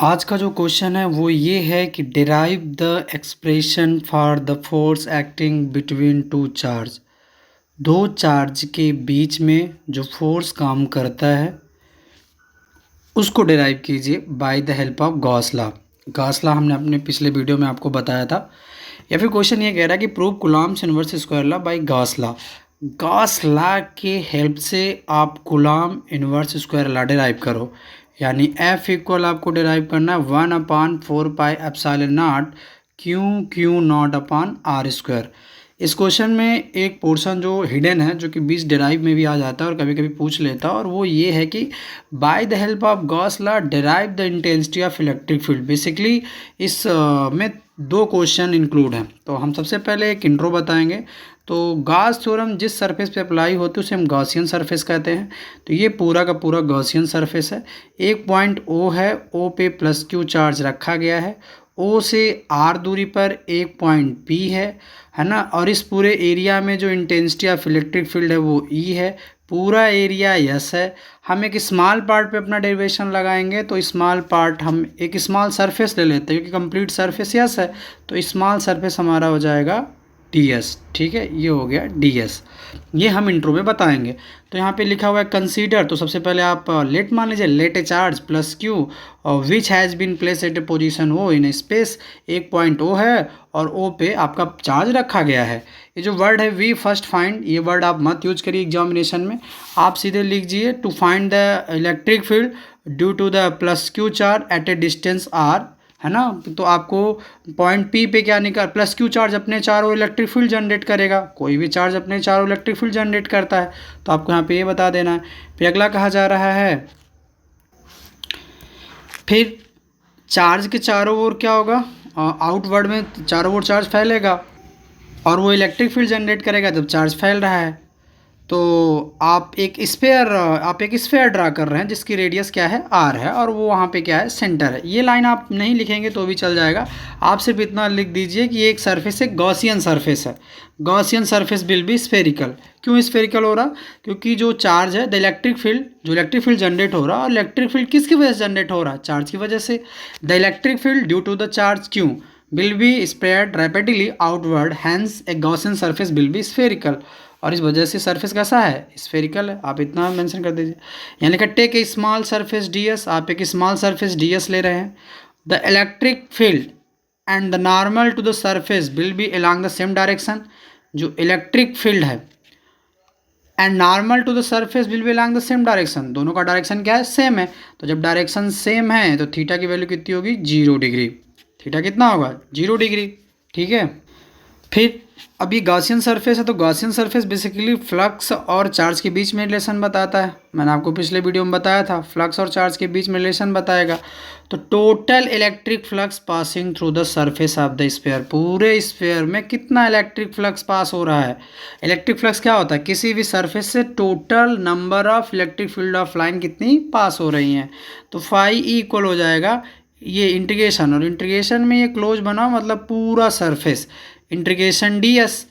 आज का जो क्वेश्चन है वो ये है कि derive the expression for the force acting between two charge. दो चार्ज के बीच में जो फोर्स काम करता है उसको डिराइव कीजिए by the help of Gauss law. Gauss law हमने अपने पिछले वीडियो में आपको बताया था। या फिर क्वेश्चन ये कह रहा है कि prove Coulomb's inverse square law by Gauss law. Gauss law के हेल्प से आप Coulomb inverse square law derive करो। यानी F इक्वल आपको डिराइव करना है 1/4πε0 Q0/r²। इस क्वेश्चन में एक पोर्शन जो हिडन है, जो कि बीच डिराइव में भी आ जाता है और कभी कभी पूछ लेता है, और वो ये है कि by the help of Gauss law derive the intensity of electric field. Basically इस में दो क्वेश्चन इंक्लूड हैं। तो हम सबसे पहले एक इंट्रो बताएंगे। तो गॉस थ्योरम जिस सरफेस पे अप्लाई होती है उसे हम गॉसियन सरफेस कहते हैं। तो ये पूरा का पूरा गॉसियन सरफेस है। एक पॉइंट O है, O पे +Q चार्ज रखा गया है। O से R दूरी पर एक पॉइंट P है ना। और इस पूरे एरिया में जो इंटेंसिटी ऑफ इलेक्ट्रिक फील्ड है वो E है। पूरा एरिया यस है। हम एक स्मॉल पार्ट पे अपना डेरिवेशन लगाएंगे। तो स्मॉल पार्ट हम एक स्मॉल सरफेस ले लेते हैं क्योंकि कंप्लीट सरफेस यस है। तो स्मॉल सरफेस हमारा हो जाएगा ds। ठीक है, ये हो गया ds। ये हम इंट्रो में बताएंगे। तो यहाँ पे लिखा हुआ है कंसीडर। तो सबसे पहले आप लेट मान लीजिए, let a charge +Q which has been place at a position O in a space. एक पॉइंट O है और O पे आपका चार्ज रखा गया है। ये जो वर्ड है वी फर्स्ट फाइंड, ये वर्ड आप मत यूज करिए एग्जामिनेशन में। आप सीधे लिख दीजिए to find the electric field due to the +Q charge at a distance r, है ना। तो आपको पॉइंट P पे क्या निकाल, +Q चार्ज अपने चारों इलेक्ट्रिक फील्ड जनरेट करेगा। कोई भी चार्ज अपने चारों इलेक्ट्रिक फील्ड जनरेट करता है। तो आपको यहाँ पे ये बता देना है। फिर अगला कहा जा रहा है, फिर चार्ज के चारों ओर क्या होगा, आउटवर्ड में चारों ओर चार्ज फैलेगा और वो इलेक्ट्रिक फील्ड जनरेट करेगा जब चार्ज फैल रहा है। तो आप एक स्फेयर ड्रा कर रहे हैं जिसकी रेडियस क्या है, r है, और वो वहाँ पे क्या है, सेंटर है। ये लाइन आप नहीं लिखेंगे तो भी चल जाएगा। आप सिर्फ इतना लिख दीजिए कि ये एक सरफेस है, गॉसियन सरफेस है। Gaussian surface will B spherical. क्यों स्फेरिकल हो रहा, क्योंकि जो चार्ज है, द इलेक्ट्रिक फील्ड जनरेट हो रहा है। और इलेक्ट्रिक फील्ड किसकी वजह से जनरेट हो रहा है, चार्ज की वजह से। The electric field due to the charge Q will be spread rapidly outward, hence a Gaussian surface will be spherical। और इस वजह से सरफेस कैसा है, स्फेरिकल है। आप इतना मेंशन कर दीजिए। यहाँ लिखा take a small surface ds। आप एक स्मॉल सरफेस ds ले रहे हैं। The electric field and the normal to the surface will be along the same direction. जो इलेक्ट्रिक फील्ड है and normal to the surface will be along the same direction, दोनों का direction क्या है, same है। तो जब डायरेक्शन सेम है तो थीटा की वैल्यू कितनी होगी, 0 डिग्री। थीटा कितना होगा, 0 डिग्री। ठीक है। फिर अभी गॉसियन सरफेस है, तो गॉसियन सरफेस बेसिकली फ्लक्स और चार्ज के बीच में रिलेशन बताता है। मैंने आपको पिछले वीडियो में बताया था, फ्लक्स और चार्ज के बीच में रिलेशन बताएगा। तो total electric flux passing through the surface of the sphere, पूरे स्फीयर में कितना इलेक्ट्रिक फ्लक्स पास हो रहा है। इलेक्ट्रिक फ्लक्स क्या होता है, किसी भी सरफेस से total number of electric field of line कितनी पास हो रही हैं। तो फाई इक्वल हो जाएगा ये इंटीग्रेशन, और इंटीग्रेशन में ये क्लोज बना मतलब पूरा सरफेस, इंटीग्रेशन ds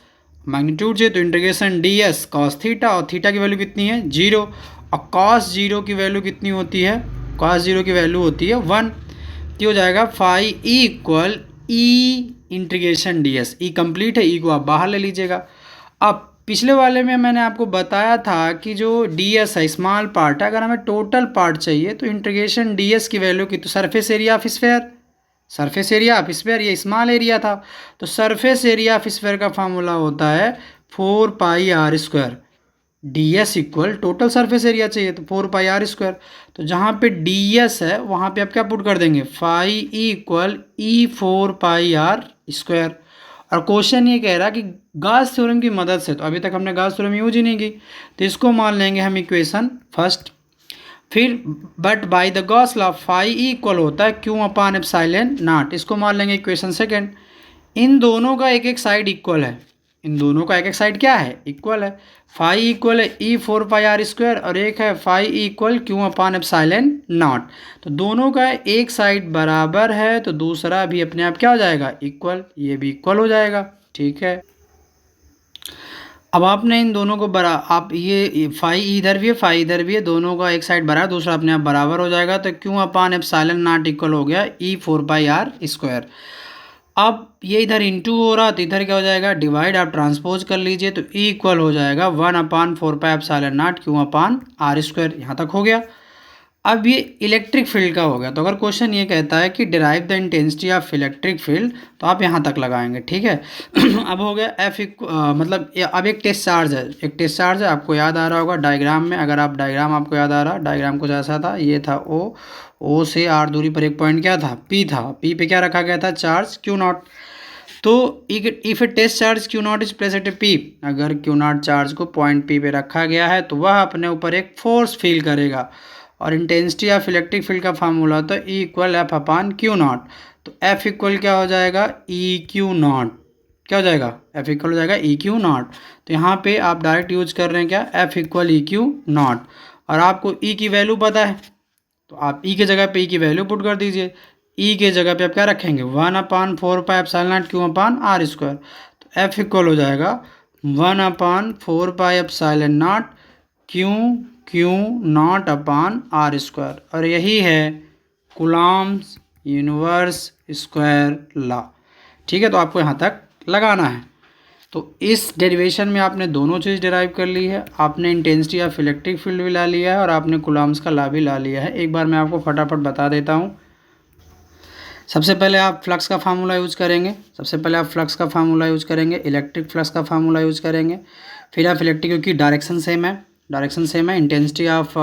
मैग्नीट्यूड से, तो इंटीग्रेशन ds cos थीटा, और थीटा की वैल्यू कितनी है, 0। और cos 0 की वैल्यू कितनी होती है, cos 0 की वैल्यू होती है 1। तो हो जाएगा फाई इक्वल ई इंटीग्रेशन ds। ई कंप्लीट है, ई को आप बाहर ले लीजिएगा। अब पिछले वाले में मैंने आपको बताया था कि जो ds है स्मॉल पार्ट है, अगर हमें टोटल पार्ट चाहिए तो इंटीग्रेशन ds की वैल्यू की, तो surface area of sphere, surface area of sphere, ये स्मॉल एरिया था। तो सरफेस एरिया ऑफ स्फीयर का फार्मूला होता है 4πr²। ds equal total surface area चाहिए तो 4πr²। तो जहाँ पे ds है वहाँ पे आप क्या पुट कर देंगे, फाई इक्वल e4πr²। और क्वेश्चन ये कह रहा है कि गॉस थ्योरम की मदद से, तो अभी तक हमने गॉस थ्योरम यूज ही नहीं की, तो इसको मान लेंगे हम इक्वेशन फर्स्ट। फिर but by the Gauss law phi equal होता है Q/ε0, इसको मान लेंगे इक्वेशन सेकेंड। इन दोनों का एक एक साइड इक्वल है, इन दोनों का एक एक साइड क्या है, इक्वल है। फाई इक्वल है e4πr² और एक है फाई इक्वल Q/ε0। तो दोनों का एक साइड बराबर है तो दूसरा भी अपने आप क्या हो जाएगा, इक्वल। ये भी इक्वल हो जाएगा। ठीक है। अब आपने इन दोनों को आप ये फाई इधर भी है, फाई इधर भी है, दोनों का एक साइड बराबर दूसरा अपने आप बराबर हो जाएगा। तो Q upon epsilon not equal हो गया ई 4πr²। अब ये इधर इंटू हो रहा तो इधर क्या हो जाएगा, डिवाइड। आप ट्रांसपोज कर लीजिए तो ई इक्वल हो जाएगा 1/4πε0 क्यू अपान r²। यहाँ तक हो गया। अब ये इलेक्ट्रिक फील्ड का हो गया। तो अगर क्वेश्चन ये कहता है कि derive the intensity of electric field, तो आप यहाँ तक लगाएंगे, ठीक है। अब हो गया मतलब अब एक टेस्ट चार्ज है, एक टेस्ट चार्ज है, आपको याद आ रहा होगा डायग्राम में। अगर आप डायग्राम आपको याद आ रहा, डायग्राम कुछ ऐसा था, ये था ओ से आर दूरी पर एक पॉइंट क्या था, पी था। पी पे क्या रखा गया था, चार्ज क्यू नॉट। तो if a test charge Q naught is place at a P, अगर क्यू नॉट चार्ज को पॉइंट पी पे रखा गया है तो वह अपने ऊपर एक फोर्स फील करेगा। और इंटेंसिटी ऑफ इलेक्ट्रिक फील्ड का फार्मूला होता है ई इक्वल एफ अपान क्यू नॉट। तो एफ इक्वल क्या हो जाएगा, ई क्यू नॉट। क्या हो जाएगा, एफ इक्वल हो जाएगा ई क्यू नॉट। तो यहाँ पे आप डायरेक्ट यूज कर रहे हैं क्या, F equal E Q not. और आपको ई की वैल्यू पता है तो आप ई के जगह पे ई की वैल्यू पुट कर दीजिए। ई के जगह पे आप क्या रखेंगे, 1/4πε0 क्यू अपान r²। तो एफ इक्वल हो जाएगा 1/4πε0 क्यू नॉट अपान r²। और यही है कूलॉम्स यूनिवर्स स्क्वायर लॉ, ठीक है। तो आपको यहाँ तक लगाना है। तो इस डेरिवेशन में आपने दोनों चीज़ डिराइव कर ली है, आपने इंटेंसिटी ऑफ इलेक्ट्रिक फील्ड भी ला लिया है और आपने कूलॉम्स का लॉ भी ला लिया है। एक बार मैं आपको फटाफट बता देता हूँ। सबसे पहले आप फ्लक्स का फार्मूला यूज़ करेंगे, इलेक्ट्रिक फ्लक्स का फार्मूला यूज़ करेंगे। फिर आप इलेक्ट्रिक, क्योंकि डायरेक्शन सेम है, इंटेंसिटी ऑफ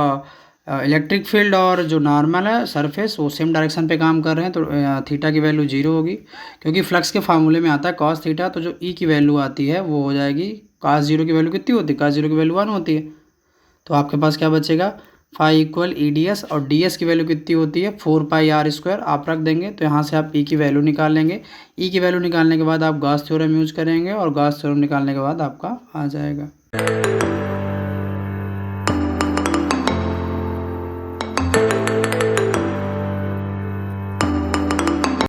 इलेक्ट्रिक फील्ड और जो नॉर्मल है सरफेस वो सेम डायरेक्शन पे काम कर रहे हैं, तो थीटा की वैल्यू 0 होगी। क्योंकि फ्लक्स के फार्मूले में आता है कॉस थीटा, तो जो ई की वैल्यू आती है वो हो जाएगी, कॉस 0 की वैल्यू कितनी होती है, कॉस 0 की वैल्यू 1 होती है। तो आपके पास क्या बचेगा, phi equal E D S, और डी एस की वैल्यू कितनी होती है 4πr²। आप रख देंगे तो यहाँ से आप ई की वैल्यू निकाल लेंगे। ई की वैल्यू निकालने के बाद आप गॉस थ्योरम यूज करेंगे और गॉस थ्योरम निकालने के बाद आपका आ जाएगा।